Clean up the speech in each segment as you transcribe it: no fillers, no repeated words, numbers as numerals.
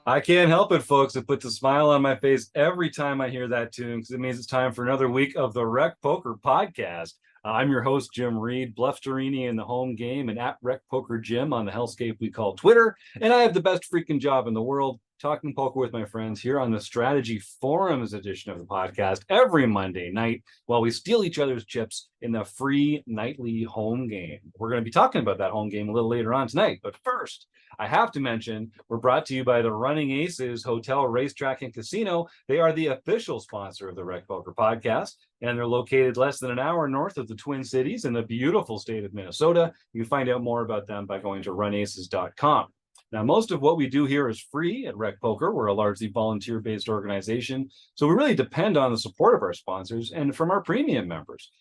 I can't help it, folks. It puts a smile on my face every time I hear that tune because it means it's time for another week of the Rec Poker Podcast. I'm your host, Jim Reid, Bluffsterini in the home game and at Rec Poker Jim on the hellscape we call Twitter. And I have the best freaking job in the world talking poker with my friends here on the Strategy Forums edition of the podcast every Monday night while we steal each other's chips in the free nightly home game. We're going to be talking about that home game a little later on tonight. But first, I have to mention, we're brought to you by the Running Aces Hotel, Racetrack, and Casino. They are the official sponsor of the Rec Poker Podcast, and they're located less than an hour north of the Twin Cities in the beautiful state of Minnesota. You can find out more about them by going to runaces.com. Now, most of what we do here is free at Rec Poker. We're a largely volunteer-based organization, so we really depend on the support of our sponsors and from our premium members.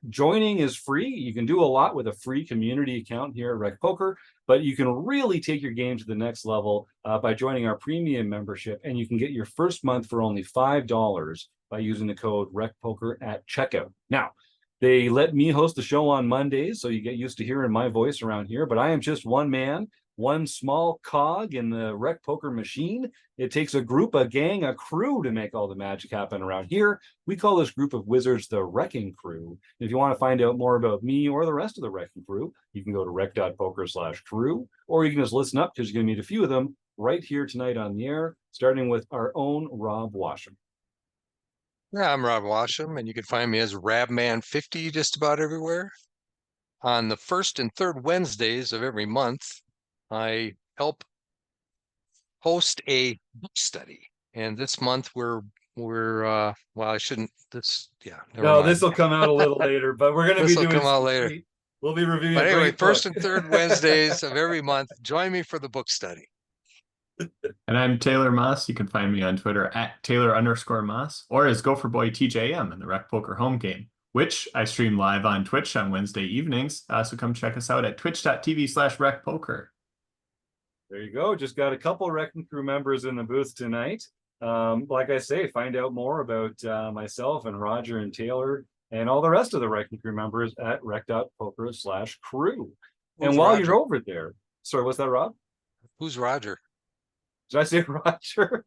Joining is free. You can do a lot with a free community account here at Rec Poker, but you can really take your game to the next level by joining our premium membership, and you can get your first month for only $5 by using the code RecPoker at checkout. Now, they let me host the show on Mondays, so you get used to hearing my voice around here, but I am just one man, one small cog in the Rec Poker machine. It takes a group, a gang, a crew to make all the magic happen around here. We call this group of wizards the RECing Crew. If you want to find out more about me or the rest of the RECing Crew, you can go to rec.poker/crew, or you can just listen up because you're going to meet a few of them right here tonight on the air, starting with our own Rob Washam. Yeah, I'm Rob Washam, and you can find me as Rabman50 just about everywhere. On the first and third Wednesdays of every month, I help host a book study. And this month well, I shouldn't, never No, mind. this will come out a little later, but we're going to This be will doing come out later. We'll be reviewing But a anyway, great first book. and third Wednesdays of every month, join me for the book study. And I'm Taylor Moss. You can find me on Twitter at Taylor_Moss or as Gopher Boy TJM in the Rec Poker home game, which I stream live on Twitch on Wednesday evenings. So come check us out at twitch.tv/RecPoker. There you go. Just got a couple RECing Crew members in the booth tonight. Like I say, find out more about myself and Roger and Taylor and all the rest of the RECing Crew members at rec.poker/crew. And while Roger? you're over there, sorry, what's that, Rob? Who's Roger? Did I say Roger?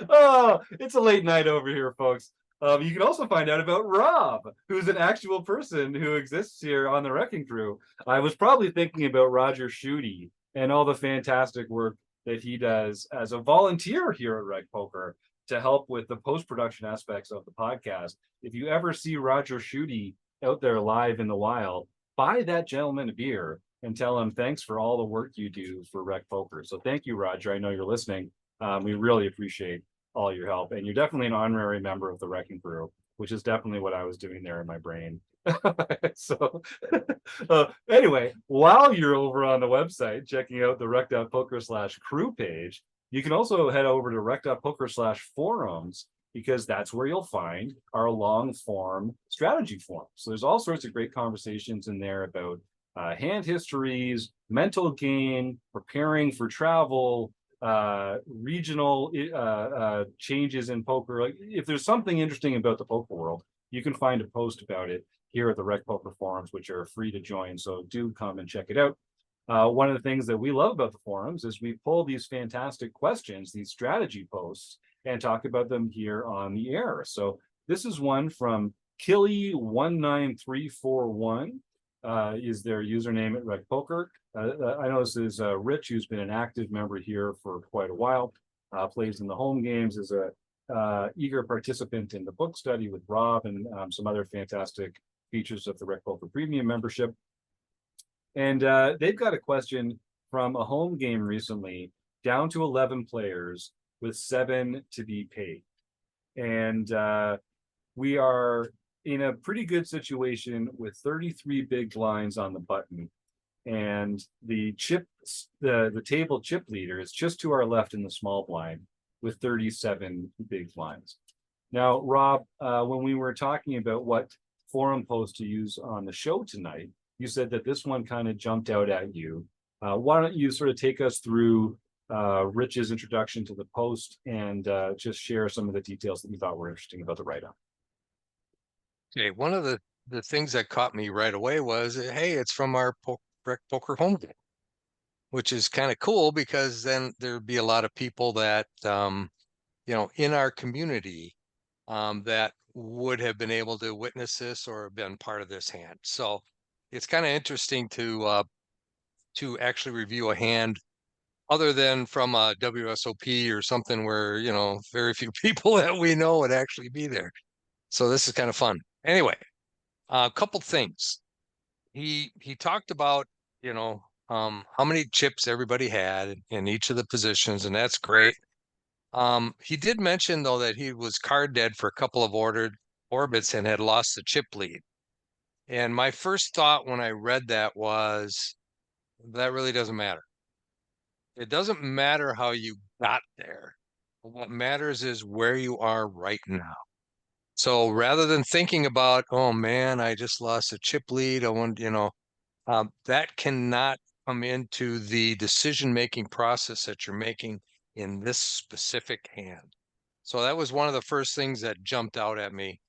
Oh, it's a late night over here, folks. You can also find out about Rob, who's an actual person who exists here on the RECing Crew. I was probably thinking about Roger Schutte and all the fantastic work that he does as a volunteer here at Rec Poker to help with the post-production aspects of the podcast. If you ever see Roger Schutte out there live in the wild, buy that gentleman a beer and tell him thanks for all the work you do for Rec Poker. So thank you, Roger. I know you're listening. We really appreciate all your help. And you're definitely an honorary member of the RECing Crew, which is definitely what I was doing there in my brain. So anyway, while you're over on the website checking out the rec.poker/crew page, you can also head over to rec.poker/forums because that's where you'll find our long form strategy forums. So there's all sorts of great conversations in there about hand histories, mental game, preparing for travel, regional changes in poker. Like, if there's something interesting about the poker world, you can find a post about it here at the Rec Poker forums, which are free to join. So do come and check it out. One of the things that we love about the forums is we pull these fantastic questions, these strategy posts, and talk about them here on the air. So this is one from Kili19341. Is their username at Rec Poker. I know this is Rich, who's been an active member here for quite a while, plays in the home games, is a eager participant in the book study with Rob and some other fantastic features of the Rec Poker Premium membership. And they've got a question from a home game recently, down to 11 players with 7 to be paid. And we are in a pretty good situation with 33 big blinds on the button, and the table chip leader is just to our left in the small blind with 37 big blinds. Now, Rob, when we were talking about what forum post to use on the show tonight, you said that this one kind of jumped out at you. Why don't you sort of take us through Rich's introduction to the post and just share some of the details that you thought were interesting about the write-up? Okay, one of the things that caught me right away was, hey, it's from our Rec Poker home game. which is kind of cool because then there'd be a lot of people that, in our community that would have been able to witness this or have been part of this hand. So it's kind of interesting to actually review a hand other than from a WSOP or something where, very few people that we know would actually be there. So this is kind of fun. Anyway, a couple things. He talked about, how many chips everybody had in each of the positions, and that's great. He did mention though that he was card dead for a couple of orbits and had lost the chip lead. And my first thought when I read that was that really doesn't matter. It doesn't matter how you got there. What matters is where you are right now. So rather than thinking about, oh man, I just lost a chip lead, I want, that cannot come into the decision-making process that you're making in this specific hand. So that was one of the first things that jumped out at me.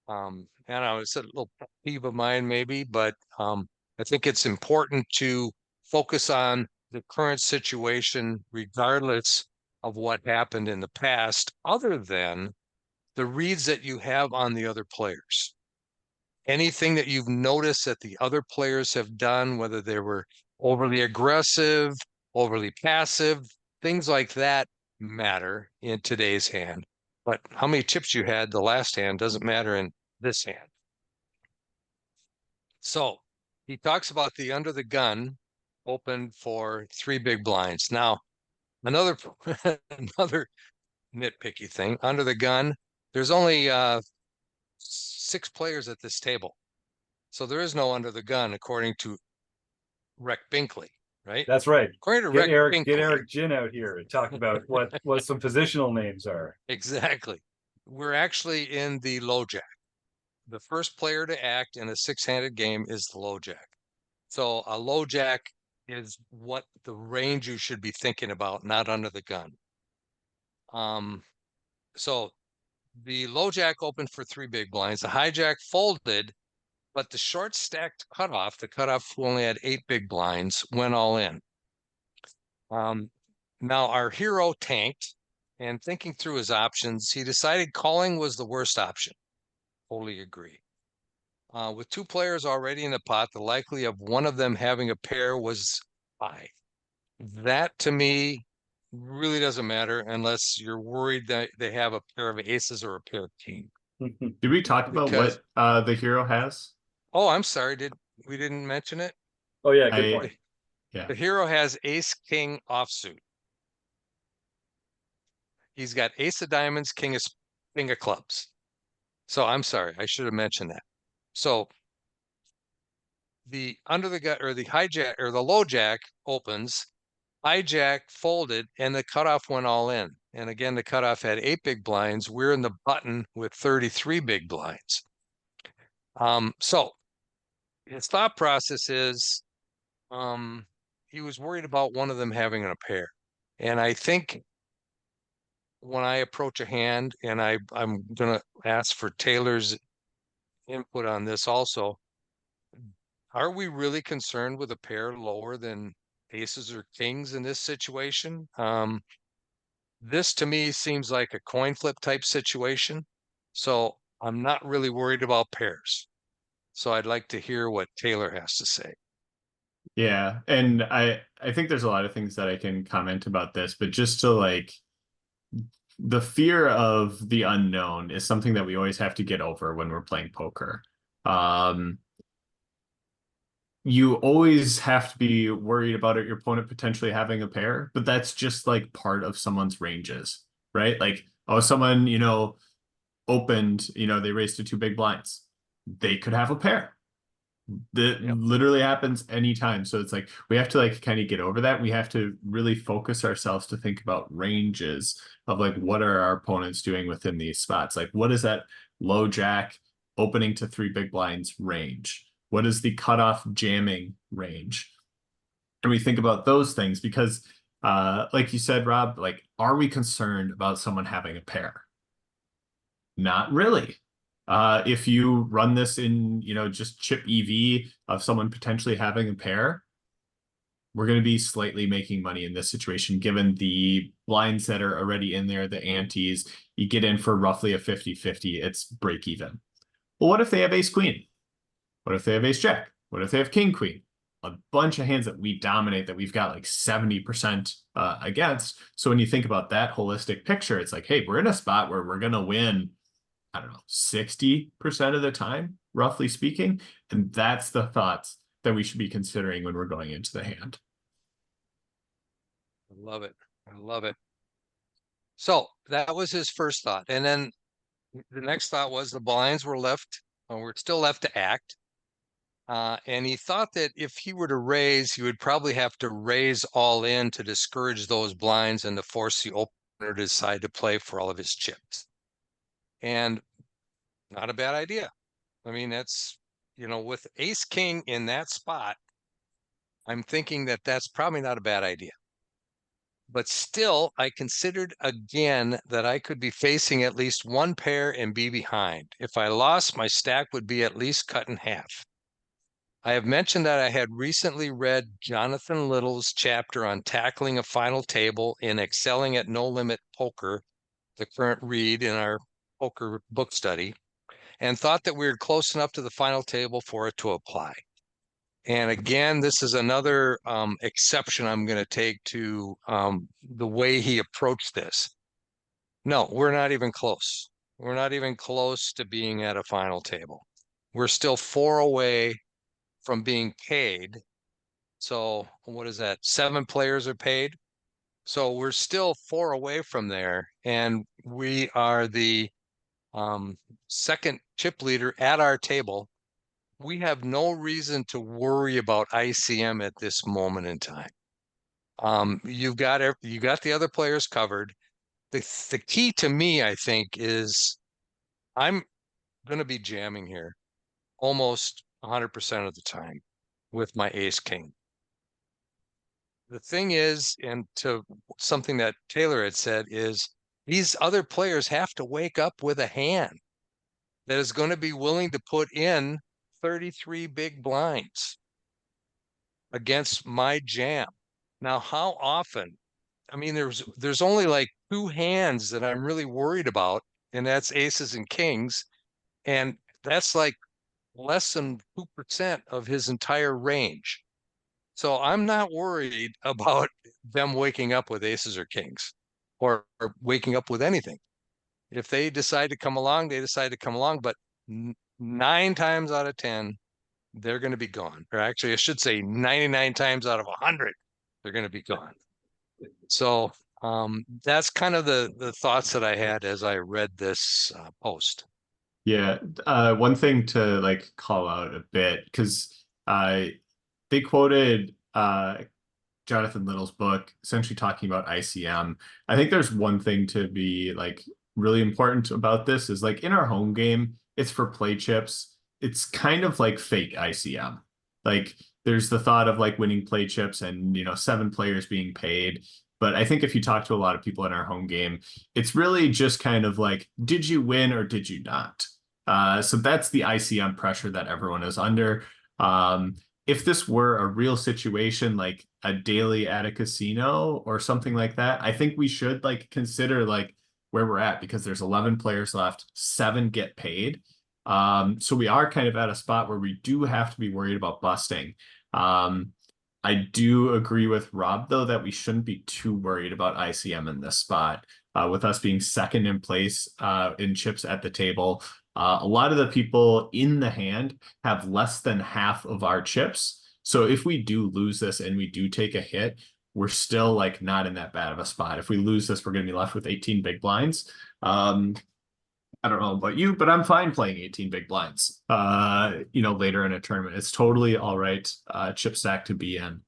And I was a little pet peeve of mine maybe, but I think it's important to focus on the current situation regardless of what happened in the past, other than the reads that you have on the other players. Anything that you've noticed that the other players have done, whether they were overly aggressive, overly passive, things like that matter in today's hand. But how many chips you had the last hand doesn't matter in this hand. So he talks about the under the gun open for 3 big blinds. Now, another another nitpicky thing, under the gun, there's only 6 players at this table. So there is no under the gun according to Rec Binkley, right? That's right. According to Get Rec Binkley. Eric Ginn out here and talk about what some positional names are. Exactly. We're actually in the low jack. The first player to act in a 6-handed game is the low jack. So a low jack is what the range you should be thinking about, not under the gun. So the low jack opened for 3 big blinds. The hijack folded, but the short stacked cutoff, the cutoff who only had 8 big blinds, went all in. Now our hero tanked, and thinking through his options, he decided calling was the worst option. Totally agree. With 2 players already in the pot, the likelihood of one of them having a pair was high. That to me really doesn't matter unless you're worried that they have a pair of aces or a pair of kings. Did we talk about what the hero has? Oh, I'm sorry. We didn't mention it? Oh yeah, good point. Yeah. The hero has ace king offsuit. He's got ace of diamonds, king of clubs. So I'm sorry, I should have mentioned that. So the under the gun or the hijack or the low jack opens, hijack folded, and the cutoff went all in. And again, the cutoff had 8 big blinds. We're in the button with 33 big blinds. So his thought process is he was worried about one of them having a pair. And I think when I approach a hand, and I'm going to ask for Taylor's input on this also, are we really concerned with a pair lower than aces or kings in this situation? This to me seems like a coin flip type situation. So I'm not really worried about pairs. So I'd like to hear what Taylor has to say. Yeah, and I think there's a lot of things that I can comment about this, but just to the fear of the unknown is something that we always have to get over when we're playing poker. You always have to be worried about your opponent potentially having a pair, but that's just part of someone's ranges, right? Someone, opened, they raised to 2 big blinds. They could have a pair. That literally happens anytime. So it's we have to kind of get over that. We have to really focus ourselves to think about ranges of what are our opponents doing within these spots? What is that low jack opening to 3 big blinds range? What is the cutoff jamming range? And we think about those things because like you said, Rob, are we concerned about someone having a pair? Not really. If you run this in, just chip EV of someone potentially having a pair, we're going to be slightly making money in this situation, given the blinds that are already in there, the antes. You get in for roughly a 50-50, it's break even. Well, what if they have ace queen? What if they have ace jack? What if they have king queen? A bunch of hands that we dominate that we've got like 70% against. So when you think about that holistic picture, it's like, hey, we're in a spot where we're going to win, I don't know, 60% of the time, roughly speaking. And that's the thoughts that we should be considering when we're going into the hand. I love it. I love it. So that was his first thought. And then the next thought was the blinds were left, we're still left to act. And he thought that if he were to raise, he would probably have to raise all in to discourage those blinds and to force the opener to decide to play for all of his chips. And not a bad idea. I mean, that's, with ace king in that spot, I'm thinking that that's probably not a bad idea. But still, I considered again that I could be facing at least one pair and be behind. If I lost, my stack would be at least cut in half. I have mentioned that I had recently read Jonathan Little's chapter on tackling a final table in Excelling at No Limit Poker, the current read in our poker book study, and thought that we were close enough to the final table for it to apply. And again, this is another exception I'm going to take to the way he approached this. No, we're not even close. We're not even close to being at a final table. We're still 4 away from being paid. So what is that? 7 players are paid. So we're still 4 away from there. And we are the second chip leader at our table. We have no reason to worry about ICM at this moment in time. You got the other players covered. The key to me, I think, is I'm going to be jamming here almost 100% of the time with my ace king. The thing is, and to something that Taylor had said, is these other players have to wake up with a hand that is going to be willing to put in 33 big blinds against my jam. Now, how often? I mean, there's only like 2 hands that I'm really worried about, and that's aces and kings. And that's like less than 2% of his entire range. So I'm not worried about them waking up with aces or kings or waking up with anything. If they decide to come along, they decide to come along. But 9 times out of 10, they're going to be gone. Or actually, I should say 99 times out of 100, they're going to be gone. So that's kind of the thoughts that I had as I read this post. Yeah, one thing to like call out a bit, because they quoted Jonathan Little's book, essentially talking about ICM. I think there's one thing to be like really important about this is like in our home game, it's for play chips. It's kind of like fake ICM. Like there's the thought of like winning play chips and 7 players being paid. But I think if you talk to a lot of people in our home game, it's really just kind of like, did you win or did you not? So that's the ICM pressure that everyone is under. If this were a real situation, like a daily at a casino or something like that, I think we should like consider like where we're at, because there's 11 players left, 7 get paid. So we are kind of at a spot where we do have to be worried about busting. I do agree with Rob, though, that we shouldn't be too worried about ICM in this spot. With us being second in place in chips at the table, a lot of the people in the hand have less than half of our chips. So if we do lose this and we do take a hit, we're still like not in that bad of a spot. If we lose this, we're going to be left with 18 big blinds. I don't know about you, but I'm fine playing 18 big blinds, later in a tournament. It's totally all right, chip stack to be in.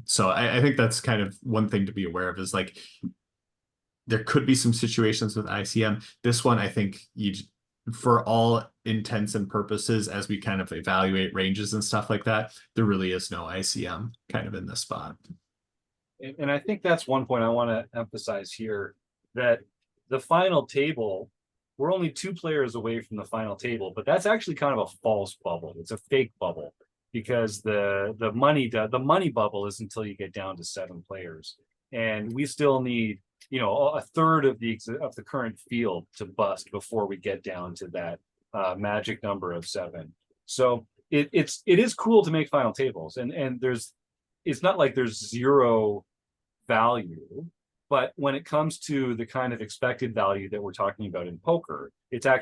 So I think that's kind of one thing to be aware of is like, there could be some situations with ICM. This one, I think for all intents and purposes, as we kind of evaluate ranges and stuff like that, there really is no ICM kind of in this spot. And I think that's one point I want to emphasize here, that the final table, we're only 2 players away from the final table, but that's actually kind of a false bubble. It's a fake bubble. because the money bubble is until you get down to 7 players, and we still need, you know, a third of the current field to bust before we get down to that magic number of 7. So it is cool to make final tables, and it's not like there's zero value, but when it comes to the kind of expected value that we're talking about in poker, it's a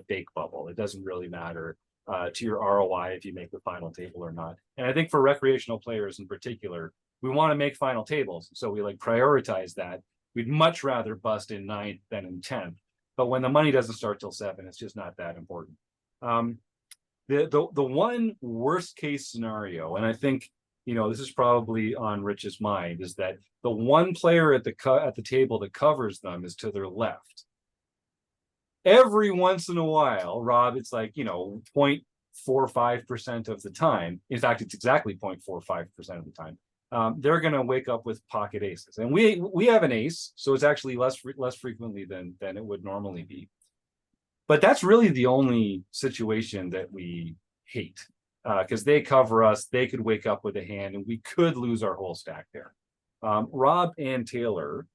fake bubble. It doesn't really matter to your ROI if you make the final table or not. And I think for recreational players in particular, we want to make final tables, so we like prioritize that. We'd much rather bust in 9th than in 10th, but when the money doesn't start till 7, it's just not that important. The one worst case scenario, and I think, you know, this is probably on Rich's mind, is that the one player at the table that covers them is to their left. Every once in a while, Rob, it's like, you know, 0.45% of the time. In fact, it's exactly 0.45% of the time. They're going to wake up with pocket aces, and we have an ace, so it's actually less frequently than it would normally be. But that's really the only situation that we hate, because they cover us. They could wake up with a hand, and we could lose our whole stack there. Rob and Taylor,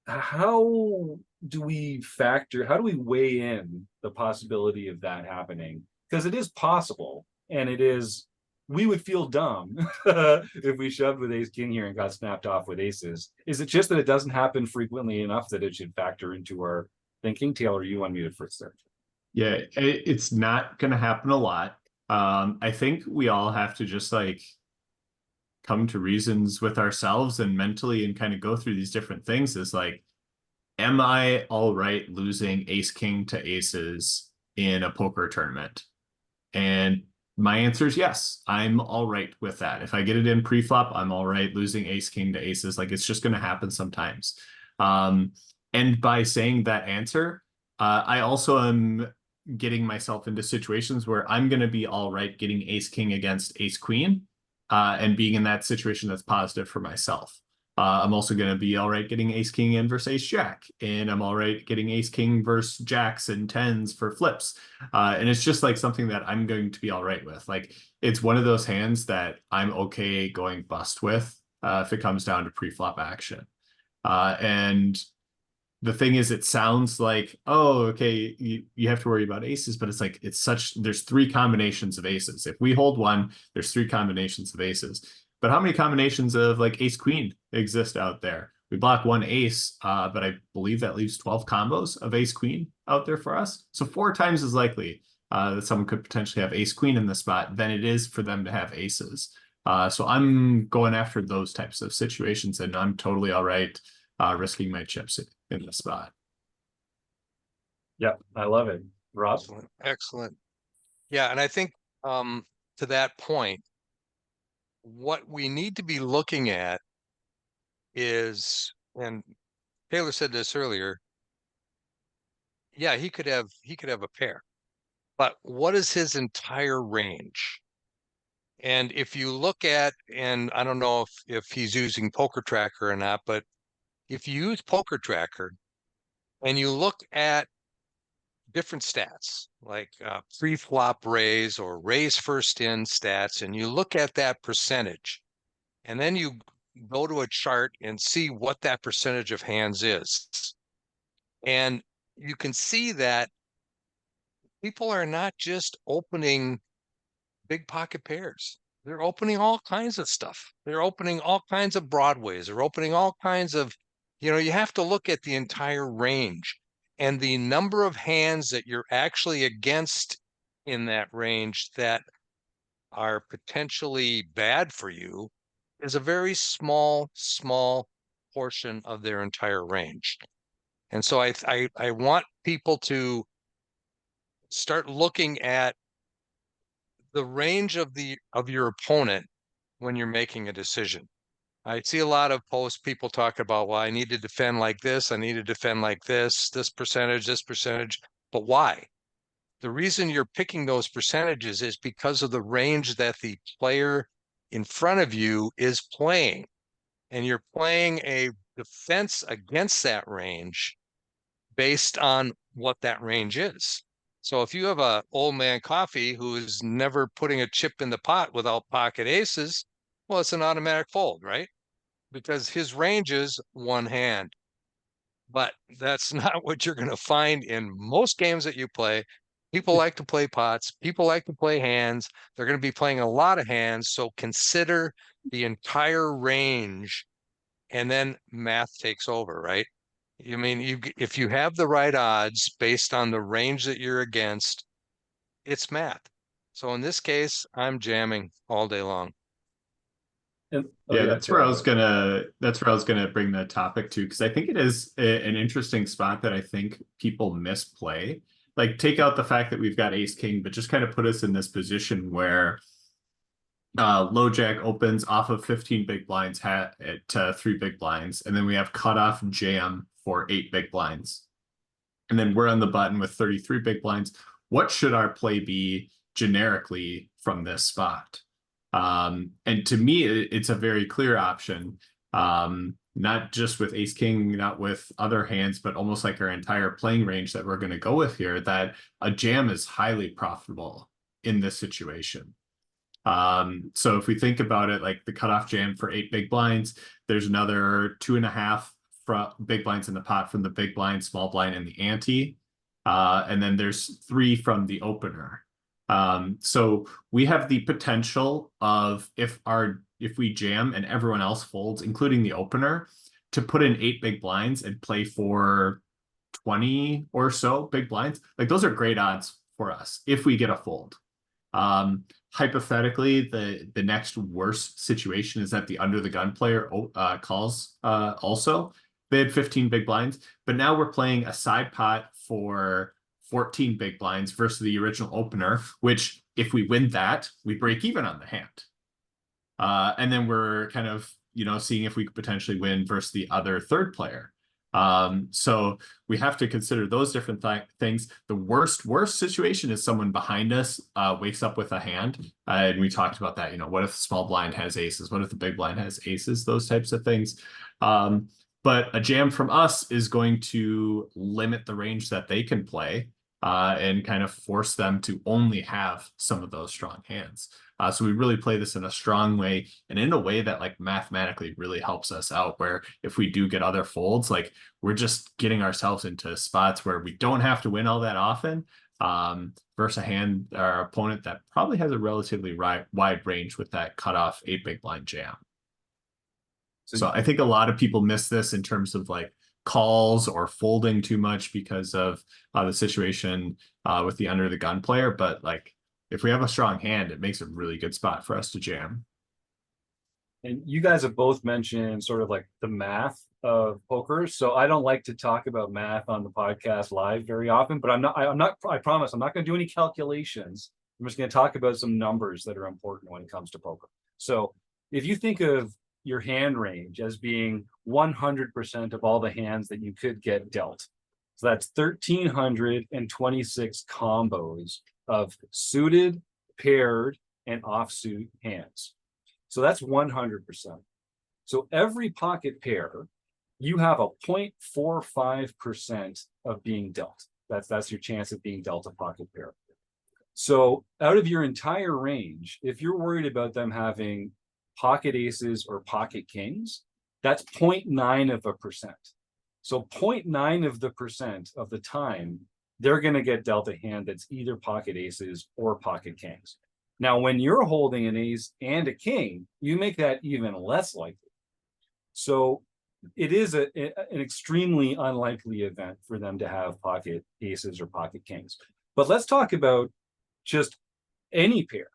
how do we weigh in the possibility of that happening? Because it is possible, and we would feel dumb if we shoved with ace king here and got snapped off with aces. Is it just that it doesn't happen frequently enough that it should factor into our thinking? Taylor, you unmuted first there. Yeah, it's not going to happen a lot. I think we all have to just like come to reasons with ourselves and mentally and kind of go through these different things. Is like, am I all right losing ace king to aces in a poker tournament? And my answer is yes, I'm all right with that. If I get it in pre-flop, I'm all right losing ace king to aces. Like, it's just going to happen sometimes. And by saying that answer, I also am getting myself into situations where I'm going to be all right getting ace king against ace queen, and being in that situation that's positive for myself. I'm also going to be all right getting ace king in versus ace jack, and I'm all right getting ace king versus jacks and tens for flips. And it's just like something that I'm going to be all right with. Like, it's one of those hands that I'm okay going bust with if it comes down to pre-flop action. And the thing is, it sounds like, oh, okay, you have to worry about aces, but it's like, there's 3 combinations of aces. If we hold one, there's 3 combinations of aces. But how many combinations of like ace queen exist out there? We block 1 ace, but I believe that leaves 12 combos of ace queen out there for us. So 4 times as likely that someone could potentially have ace queen in the spot than it is for them to have aces. So I'm going after those types of situations, and I'm totally all right risking my chips in the spot. Yep, I love it. Rob? Excellent. Yeah, and I think to that point, what we need to be looking at is, and Taylor said this earlier, yeah, he could have a pair, but what is his entire range? And if you look at, and I don't know if he's using Poker Tracker or not, but if you use Poker Tracker and you look at different stats like pre-flop raise or raise first in stats, and you look at that percentage, and then you go to a chart and see what that percentage of hands is, and you can see that people are not just opening big pocket pairs. They're opening all kinds of stuff. They're opening all kinds of broadways. They're opening all kinds of, you have to look at the entire range, and the number of hands that you're actually against in that range that are potentially bad for you is a very small portion of their entire range. And so I want people to start looking at the range of your opponent when you're making a decision. I see a lot of posts, people talk about, well, I need to defend like this, I need to defend like this percentage, but why? The reason you're picking those percentages is because of the range that the player in front of you is playing, and you're playing a defense against that range based on what that range is. So if you have a old man coffee who is never putting a chip in the pot without pocket aces, well, it's an automatic fold, right? Because his range is one hand. But that's not what you're going to find in most games that you play. People like to play pots. People like to play hands. They're going to be playing a lot of hands. So consider the entire range, and then math takes over, right? I mean, if you have the right odds based on the range that you're against, it's math. So in this case, I'm jamming all day long. And, Yeah, that's where I was Taylor. gonna bring the topic to, because I think it is an interesting spot that I think people misplay. Like, take out the fact that we've got ace king, but just kind of put us in this position where low jack opens off of 15 big blinds to 3 big blinds, and then we have cutoff jam for 8 big blinds. And then we're on the button with 33 big blinds. What should our play be generically from this spot? And to me, it's a very clear option. Not just with ace king, not with other hands, but almost like our entire playing range that we're going to go with here, that a jam is highly profitable in this situation. So if we think about it, like the cutoff jam for 8 big blinds, there's another 2.5 from big blinds in the pot from the big blind, small blind, and the ante. And then there's 3 from the opener. So we have the potential of, if we jam and everyone else folds, including the opener, to put in 8 big blinds and play for 20 or so big blinds. Like, those are great odds for us if we get a fold. Hypothetically, the next worst situation is that the under the gun player calls also. They had 15 big blinds, but now we're playing a side pot for 14 big blinds versus the original opener, which, if we win that, we break even on the hand. And then we're kind of, seeing if we could potentially win versus the other third player. So we have to consider those different things. The worst situation is someone behind us wakes up with a hand. And we talked about that, what if the small blind has aces? What if the big blind has aces? Those types of things. But a jam from us is going to limit the range that they can play and kind of force them to only have some of those strong hands. So we really play this in a strong way, and in a way that, like, mathematically really helps us out, where if we do get other folds, like, we're just getting ourselves into spots where we don't have to win all that often versus a hand or opponent that probably has a relatively wide range with that cutoff 8 big blind jam. So I think a lot of people miss this in terms of, like, calls or folding too much because of the situation with the under the gun player. But, like, if we have a strong hand, it makes a really good spot for us to jam. And you guys have both mentioned sort of like the math of poker. So I don't like to talk about math on the podcast live very often, but I promise I'm not going to do any calculations. I'm just going to talk about some numbers that are important when it comes to poker. So if you think of your hand range as being 100% of all the hands that you could get dealt, so that's 1,326 combos of suited, paired, and offsuit hands. So that's 100%. So every pocket pair, you have a 0.45% of being dealt. That's your chance of being dealt a pocket pair. So out of your entire range, if you're worried about them having pocket aces or pocket kings, that's 0.9%. So 0.9% of the time, they're going to get dealt a hand that's either pocket aces or pocket kings. Now, when you're holding an ace and a king, you make that even less likely. So it is an extremely unlikely event for them to have pocket aces or pocket kings. But let's talk about just any pair,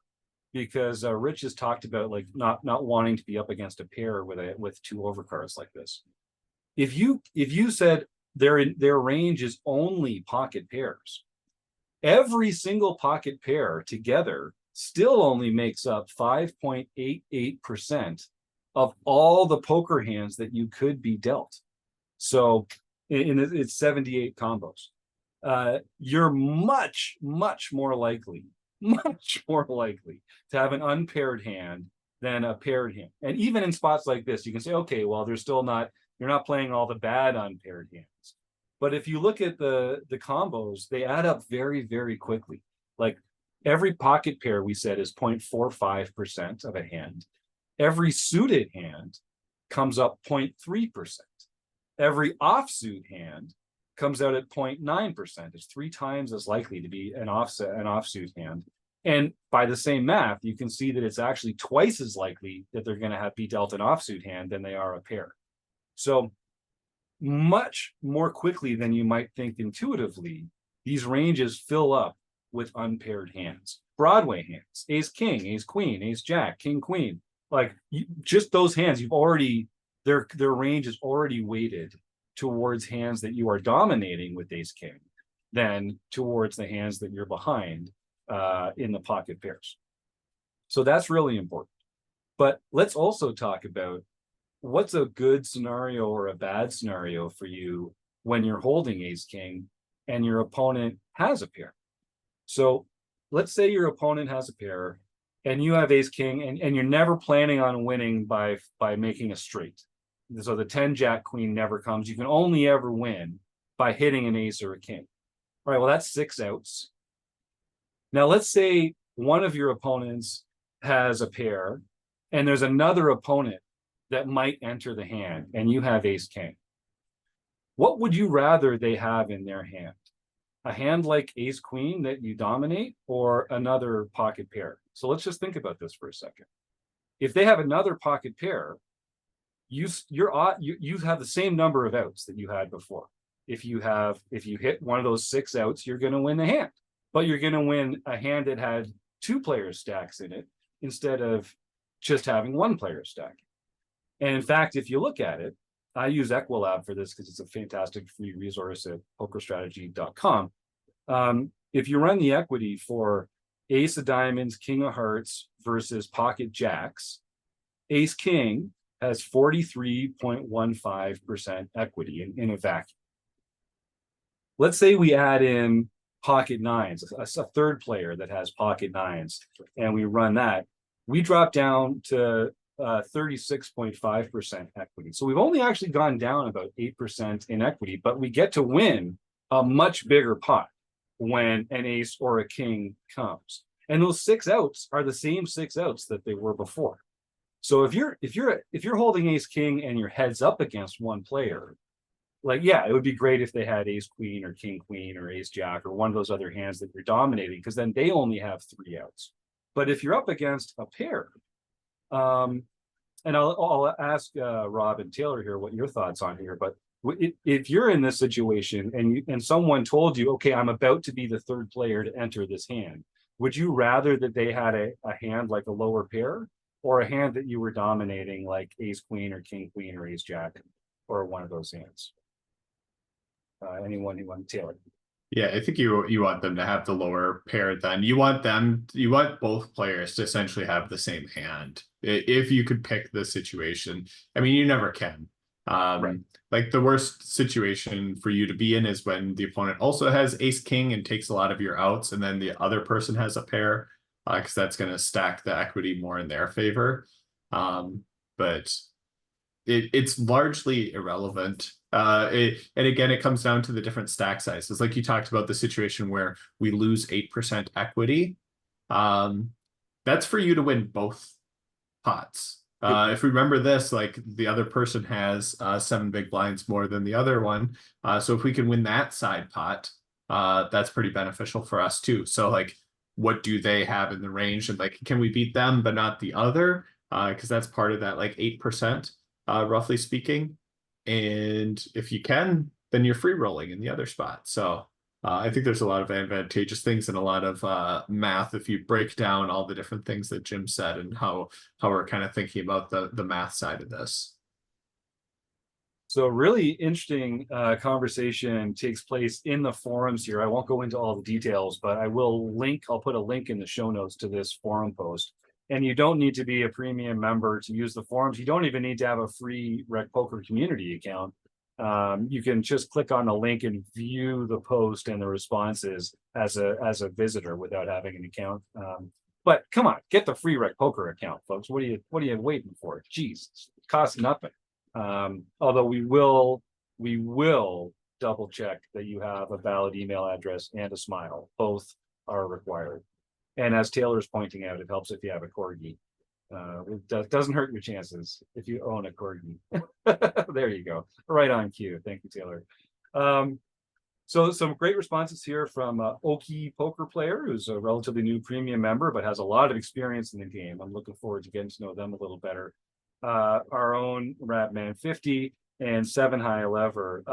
because Rich has talked about, like, not wanting to be up against a pair with 2 overcards like this. If you said their range is only pocket pairs, every single pocket pair together still only makes up 5.88% of all the poker hands that you could be dealt. So it's 78 combos. You're much more likely to have an unpaired hand than a paired hand. And even in spots like this, you can say, okay, well, you're not playing all the bad unpaired hands. But if you look at the combos, they add up very, very quickly. Like every pocket pair we said is 0.45% of a hand. Every suited hand comes up 0.3%. Every offsuit hand comes out at 0.9%. It's 3 times as likely to be an offsuit hand. And by the same math, you can see that it's actually twice as likely that they're going to be dealt an offsuit hand than they are a pair. So much more quickly than you might think intuitively, these ranges fill up with unpaired hands. Broadway hands, ace king, ace queen, ace jack, king queen. Like just those hands, you've already, their range is already weighted towards hands that you are dominating with ace king than towards the hands that you're behind in the pocket pairs. So that's really important. But let's also talk about what's a good scenario or a bad scenario for you when you're holding ace king and your opponent has a pair. So let's say your opponent has a pair and you have ace king and you're never planning on winning by making a straight. So the 10 jack queen never comes. You can only ever win by hitting an ace or a king. All right, well, that's 6 outs. Now let's say one of your opponents has a pair and there's another opponent that might enter the hand and you have ace king. What would you rather they have in their hand? A hand like ace queen that you dominate or another pocket pair? So let's just think about this for a second. If they have another pocket pair, you have the same number of outs that you had before. If you hit one of those 6 outs, you're going to win the hand, but you're going to win a hand that had 2 player stacks in it instead of just having 1 player stack. And in fact, if you look at it, I use Equilab for this because it's a fantastic free resource at pokerstrategy.com. If you run the equity for ace of diamonds, king of hearts versus pocket jacks, ace king has 43.15% equity in a vacuum. Let's say we add in pocket nines, a third player that has pocket nines, and we run that. We drop down to 36.5% equity. So we've only actually gone down about 8% in equity, but we get to win a much bigger pot when an ace or a king comes. And those 6 outs are the same 6 outs that they were before. So if you're holding ace king and your heads up against one player, like, yeah, it would be great if they had ace queen or king queen or ace jack or one of those other hands that you're dominating, because then they only have 3 outs. But if you're up against a pair, and I'll ask Rob and Taylor here what your thoughts on here, but if you're in this situation and someone told you, okay, I'm about to be the 3rd player to enter this hand, would you rather that they had a hand like a lower pair or a hand that you were dominating like ace queen or king queen or ace jack or one of those hands? Anyone who wants Taylor? Yeah, I think you want them to have the lower pair. Then you want both players to essentially have the same hand. If you could pick the situation, I mean, you never can. Right. Like the worst situation for you to be in is when the opponent also has ace king and takes a lot of your outs, and then the other person has a pair, because that's going to stack the equity more in their favor. But it's largely irrelevant. And again, it comes down to the different stack sizes. Like you talked about the situation where we lose 8% equity. That's for you to win both pots. If we remember this, like the other person has 7 big blinds more than the other one. So if we can win that side pot, that's pretty beneficial for us too. So like, what do they have in the range? And like, can we beat them, but not the other? Because that's part of that like 8%, roughly speaking. And if you can, then you're free rolling in the other spot. So I think there's a lot of advantageous things and a lot of math if you break down all the different things that Jim said and how we're kind of thinking about the math side of this. So really interesting conversation takes place in the forums here. I won't go into all the details, but I'll put a link in the show notes to this forum post. And you don't need to be a premium member to use the forums. You don't even need to have a free RecPoker community account. You can just click on the link and view the post and the responses as a visitor without having an account. But come on, get the free RecPoker account, folks. What are you waiting for? Jeez, it costs nothing. Although we will double check that you have a valid email address and a smile. Both are required. And as Taylor's pointing out, it helps if you have a corgi. Doesn't hurt your chances if you own a corgi. There you go. Right on cue. Thank you, Taylor. So some great responses here from Oki Poker Player, who's a relatively new premium member, but has a lot of experience in the game. I'm looking forward to getting to know them a little better. Our own Ratman 50 and 7 High 11,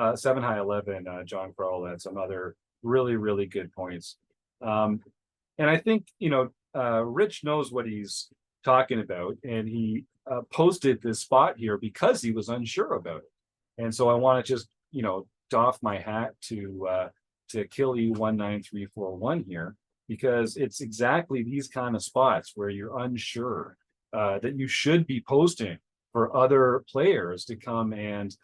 John Crowell had some other really, really good points. And I think, Rich knows what he's talking about, and he posted this spot here because he was unsure about it. And so I want to just, doff my hat to Kili19341 here, because it's exactly these kind of spots where you're unsure that you should be posting for other players to come and,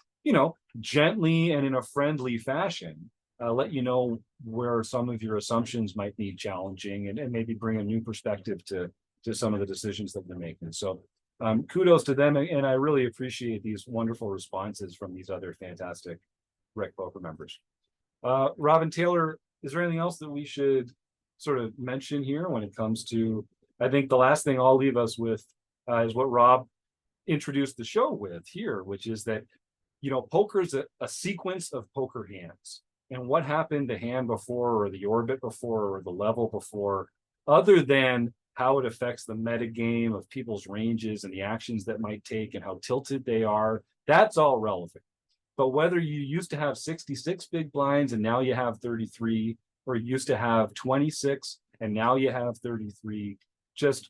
gently and in a friendly fashion, let you know where some of your assumptions might need challenging, and maybe bring a new perspective to some of the decisions that they're making. So kudos to them, and I really appreciate these wonderful responses from these other fantastic RecPoker members. Rob and Taylor, is there anything else that we should sort of mention here when it comes to, I think the last thing I'll leave us with is what Rob introduced the show with here, which is that, poker is a sequence of poker hands. And what happened the hand before, or the orbit before, or the level before, other than how it affects the meta game of people's ranges and the actions that might take and how tilted they are, that's all relevant. But whether you used to have 66 big blinds and now you have 33, or you used to have 26 and now you have 33, just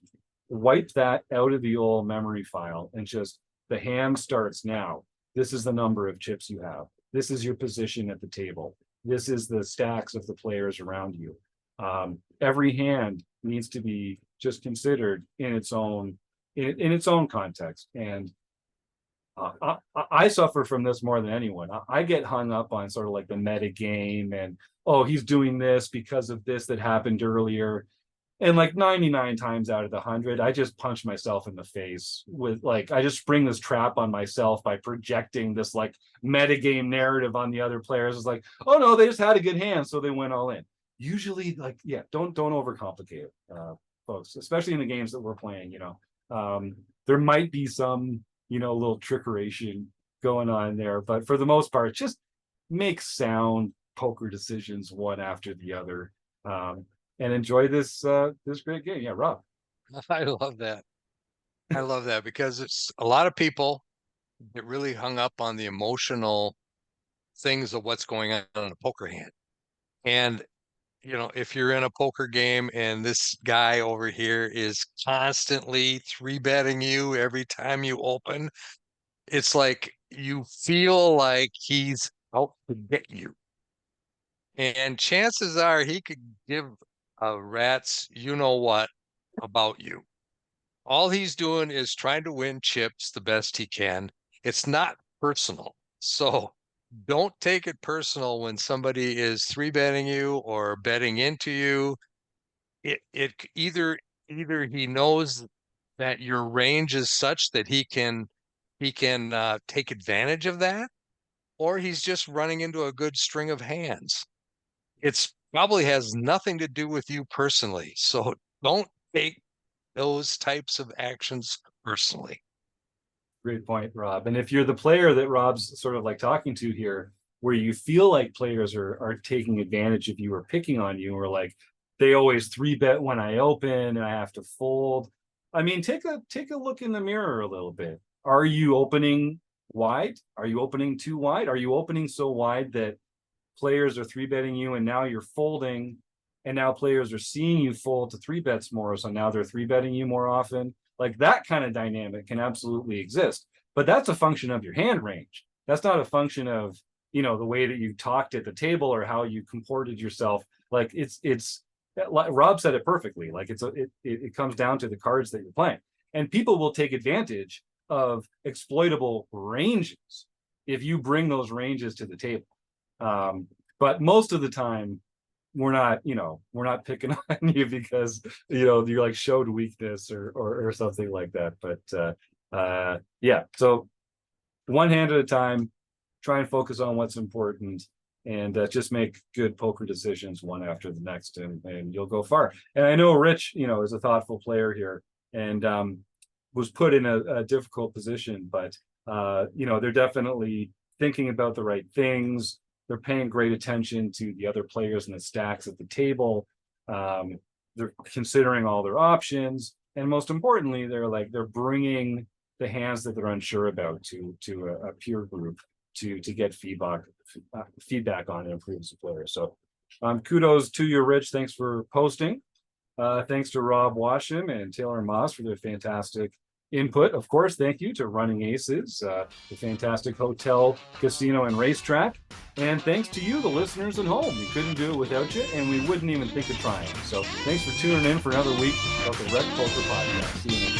wipe that out of the old memory file and just, the hand starts now. This is the number of chips you have. This is your position at the table. This is the stacks of the players around you. Every hand needs to be just considered in its own context. And I suffer from this more than anyone. I get hung up on sort of like the meta game and, oh, he's doing this because of this that happened earlier. And like 99 times out of the 100, I just punch myself in the face with I just spring this trap on myself by projecting this like meta game narrative on the other players. It's like, oh no, they just had a good hand, so they went all in. Usually, don't overcomplicate it, folks, especially in the games that we're playing. There might be some little trickeration going on there, but for the most part, just make sound poker decisions one after the other, and enjoy this great game. Yeah, Rob. I love that. I love that, because it's a lot of people get really hung up on the emotional things of what's going on in a poker hand. And if you're in a poker game and this guy over here is constantly 3-betting you every time you open, it's like you feel like he's out to get you. And chances are he could give a rat's what about you. All he's doing is trying to win chips the best he can. It's not personal. So don't take it personal when somebody is 3-betting you or betting into you. It either he knows that your range is such that he can take advantage of that, or he's just running into a good string of hands. It's probably has nothing to do with you personally. So don't take those types of actions personally. Great point, Rob. And if you're the player that Rob's sort of like talking to here, where you feel like players are taking advantage of you or picking on you, or like they always 3-bet when I open and I have to fold. I mean, take a look in the mirror a little bit. Are you opening wide? Are you opening too wide? Are you opening so wide that players are 3-betting you and now you're folding, and now players are seeing you fold to 3-bets more, so now they're 3-betting you more often? Like that kind of dynamic can absolutely exist, but that's a function of your hand range. That's not a function of the way that you talked at the table or how you comported yourself. Like it's like Rob said it perfectly. Like it comes down to the cards that you're playing, and people will take advantage of exploitable ranges if you bring those ranges to the table. But most of the time, we're not picking on you because you like showed weakness or something like that. But yeah, so one hand at a time, try and focus on what's important, and just make good poker decisions one after the next, and you'll go far. And I know Rich, is a thoughtful player here, and was put in a difficult position, but they're definitely thinking about the right things. They're paying great attention to the other players and the stacks at the table. They're considering all their options, and most importantly, they're bringing the hands that they're unsure about to a peer group to get feedback on and improve as a player. So kudos to you, Rich. Thanks for posting. Thanks to Rob Washam and Taylor Moss for their fantastic input. Of course, thank you to Running Aces, the fantastic hotel, casino, and racetrack. And thanks to you, the listeners at home. We couldn't do it without you, and we wouldn't even think of trying. So thanks for tuning in for another week of the RecPoker Podcast. See you next time.